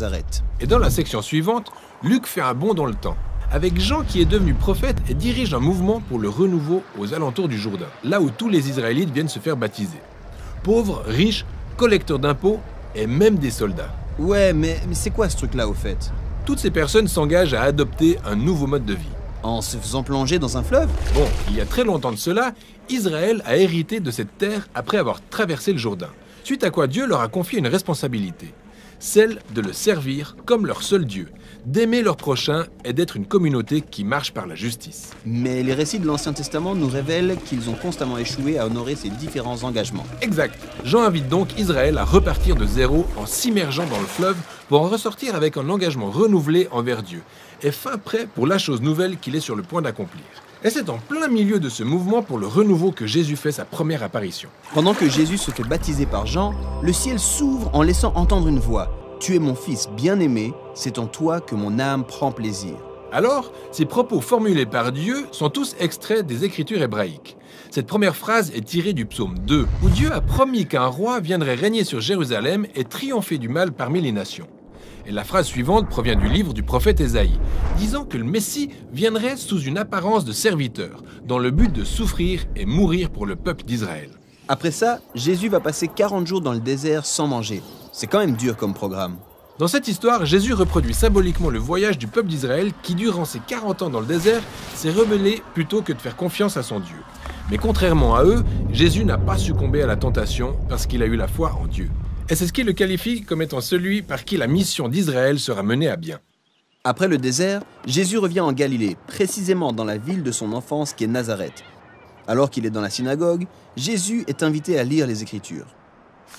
Nazareth. Et dans la section suivante, Luc fait un bond dans le temps, avec Jean qui est devenu prophète et dirige un mouvement pour le renouveau aux alentours du Jourdain, là où tous les Israélites viennent se faire baptiser. Pauvres, riches, collecteurs d'impôts et même des soldats. Ouais, mais c'est quoi ce truc-là au fait? Toutes ces personnes s'engagent à adopter un nouveau mode de vie. En se faisant plonger dans un fleuve? Bon, il y a très longtemps de cela, Israël a hérité de cette terre après avoir traversé le Jourdain, suite à quoi Dieu leur a confié une responsabilité, celle de le servir comme leur seul Dieu, d'aimer leur prochain et d'être une communauté qui marche par la justice. Mais les récits de l'Ancien Testament nous révèlent qu'ils ont constamment échoué à honorer ces différents engagements. Exact. Jean invite donc Israël à repartir de zéro en s'immergeant dans le fleuve pour en ressortir avec un engagement renouvelé envers Dieu et fin prêt pour la chose nouvelle qu'il est sur le point d'accomplir. Et c'est en plein milieu de ce mouvement pour le renouveau que Jésus fait sa première apparition. Pendant que Jésus se fait baptiser par Jean, le ciel s'ouvre en laissant entendre une voix. « Tu es mon fils bien-aimé, c'est en toi que mon âme prend plaisir. » Alors, ces propos formulés par Dieu sont tous extraits des Écritures hébraïques. Cette première phrase est tirée du psaume 2, où Dieu a promis qu'un roi viendrait régner sur Jérusalem et triompher du mal parmi les nations. Et la phrase suivante provient du livre du prophète Ésaïe, disant que le Messie viendrait sous une apparence de serviteur, dans le but de souffrir et mourir pour le peuple d'Israël. Après ça, Jésus va passer 40 jours dans le désert sans manger. C'est quand même dur comme programme. Dans cette histoire, Jésus reproduit symboliquement le voyage du peuple d'Israël qui, durant ses 40 ans dans le désert, s'est rebellé plutôt que de faire confiance à son Dieu. Mais contrairement à eux, Jésus n'a pas succombé à la tentation parce qu'il a eu la foi en Dieu. Et c'est ce qui le qualifie comme étant celui par qui la mission d'Israël sera menée à bien. Après le désert, Jésus revient en Galilée, précisément dans la ville de son enfance qui est Nazareth. Alors qu'il est dans la synagogue, Jésus est invité à lire les Écritures.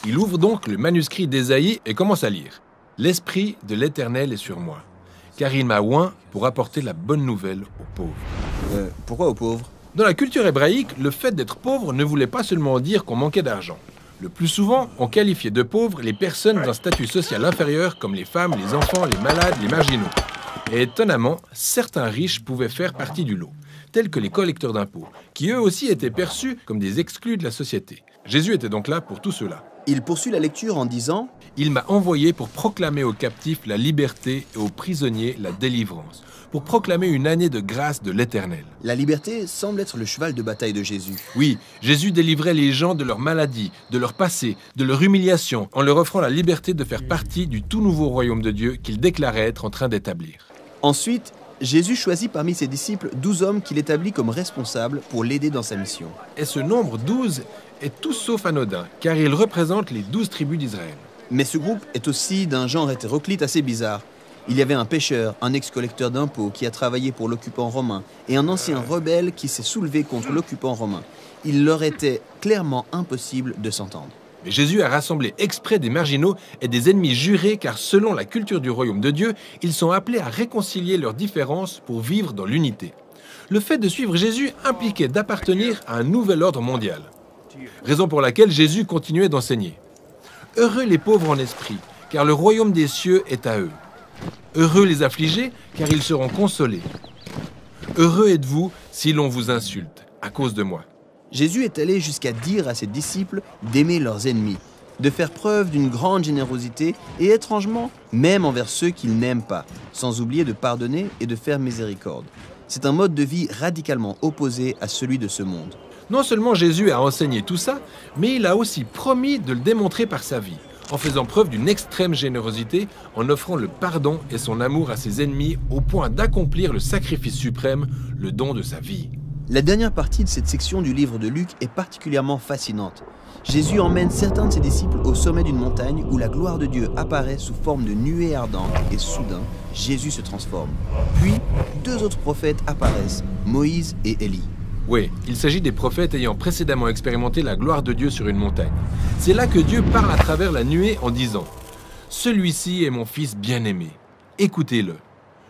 Il ouvre donc le manuscrit d'Ésaïe et commence à lire. « L'Esprit de l'Éternel est sur moi, car il m'a oint pour apporter la bonne nouvelle aux pauvres. » Pourquoi aux pauvres? Dans la culture hébraïque, le fait d'être pauvre ne voulait pas seulement dire qu'on manquait d'argent. Le plus souvent, on qualifiait de pauvres les personnes d'un statut social inférieur comme les femmes, les enfants, les malades, les marginaux. Et étonnamment, certains riches pouvaient faire partie du lot, tels que les collecteurs d'impôts, qui eux aussi étaient perçus comme des exclus de la société. Jésus était donc là pour tout cela. Il poursuit la lecture en disant « Il m'a envoyé pour proclamer aux captifs la liberté et aux prisonniers la délivrance, pour proclamer une année de grâce de l'Éternel. » La liberté semble être le cheval de bataille de Jésus. Oui, Jésus délivrait les gens de leur maladie, de leur passé, de leur humiliation, en leur offrant la liberté de faire partie du tout nouveau royaume de Dieu qu'il déclarait être en train d'établir. Ensuite, Jésus choisit parmi ses disciples 12 hommes qu'il établit comme responsables pour l'aider dans sa mission. Et ce nombre 12 est tout sauf anodin, car il représente les 12 tribus d'Israël. Mais ce groupe est aussi d'un genre hétéroclite assez bizarre. Il y avait un pêcheur, un ex-collecteur d'impôts qui a travaillé pour l'occupant romain et un ancien rebelle qui s'est soulevé contre l'occupant romain. Il leur était clairement impossible de s'entendre. Mais Jésus a rassemblé exprès des marginaux et des ennemis jurés car selon la culture du royaume de Dieu, ils sont appelés à réconcilier leurs différences pour vivre dans l'unité. Le fait de suivre Jésus impliquait d'appartenir à un nouvel ordre mondial. Raison pour laquelle Jésus continuait d'enseigner. Heureux les pauvres en esprit, car le royaume des cieux est à eux. Heureux les affligés, car ils seront consolés. Heureux êtes-vous si l'on vous insulte, à cause de moi. Jésus est allé jusqu'à dire à ses disciples d'aimer leurs ennemis, de faire preuve d'une grande générosité et étrangement, même envers ceux qu'ils n'aiment pas, sans oublier de pardonner et de faire miséricorde. C'est un mode de vie radicalement opposé à celui de ce monde. Non seulement Jésus a enseigné tout ça, mais il a aussi promis de le démontrer par sa vie, en faisant preuve d'une extrême générosité, en offrant le pardon et son amour à ses ennemis au point d'accomplir le sacrifice suprême, le don de sa vie. La dernière partie de cette section du livre de Luc est particulièrement fascinante. Jésus emmène certains de ses disciples au sommet d'une montagne où la gloire de Dieu apparaît sous forme de nuée ardente et soudain, Jésus se transforme. Puis, 2 autres prophètes apparaissent, Moïse et Élie. Oui, il s'agit des prophètes ayant précédemment expérimenté la gloire de Dieu sur une montagne. C'est là que Dieu parle à travers la nuée en disant « Celui-ci est mon fils bien-aimé, écoutez-le ».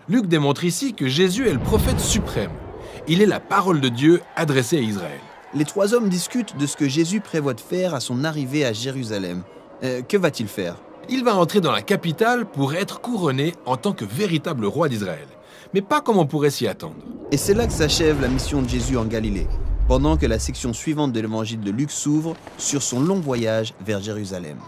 Luc démontre ici que Jésus est le prophète suprême. Il est la parole de Dieu adressée à Israël. Les 3 hommes discutent de ce que Jésus prévoit de faire à son arrivée à Jérusalem. Que va-t-il faire? Il va entrer dans la capitale pour être couronné en tant que véritable roi d'Israël. Mais pas comme on pourrait s'y attendre. Et c'est là que s'achève la mission de Jésus en Galilée, pendant que la section suivante de l'évangile de Luc s'ouvre sur son long voyage vers Jérusalem.